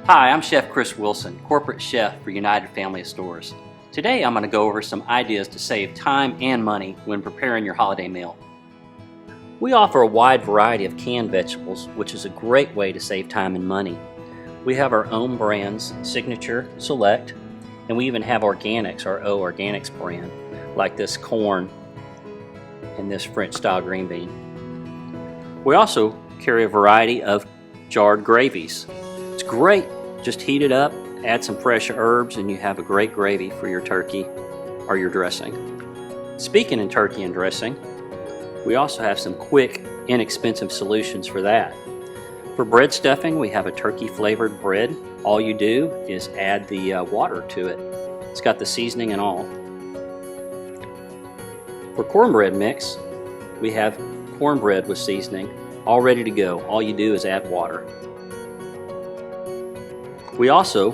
Hi, I'm Chef Chris Wilson, Corporate Chef for United Family of Stores. Today I'm going to go over some ideas to save time and money when preparing your holiday meal. We offer a wide variety of canned vegetables, which is a great way to save time and money. We have our own brands, Signature, Select, and we even have organics, our O Organics brand, like this corn and this French style green bean. We also carry a variety of jarred gravies. It's great. Just heat it up, add some fresh herbs, and you have a great gravy for your turkey or your dressing. Speaking of turkey and dressing, we also have some quick, inexpensive solutions for that. For bread stuffing, we have a turkey flavored bread. All you do is add the water to it. It's got the seasoning and all. For cornbread mix, we have cornbread with seasoning all ready to go. All you do is add water. We also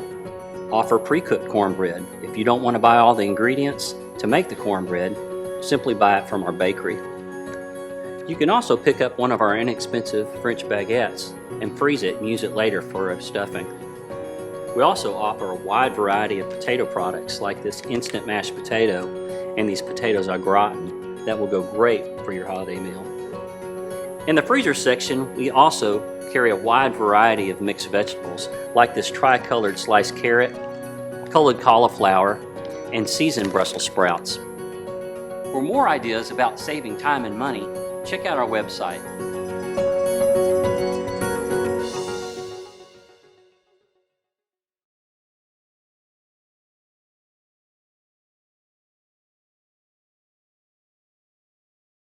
offer pre-cooked cornbread. If you don't want to buy all the ingredients to make the cornbread, simply buy it from our bakery. You can also pick up one of our inexpensive French baguettes and freeze it and use it later for a stuffing. We also offer a wide variety of potato products like this instant mashed potato and these potatoes au gratin that will go great for your holiday meal. In the freezer section, we also carry a wide variety of mixed vegetables like this tri-colored sliced carrot, colored cauliflower, and seasoned Brussels sprouts. For more ideas about saving time and money, check out our website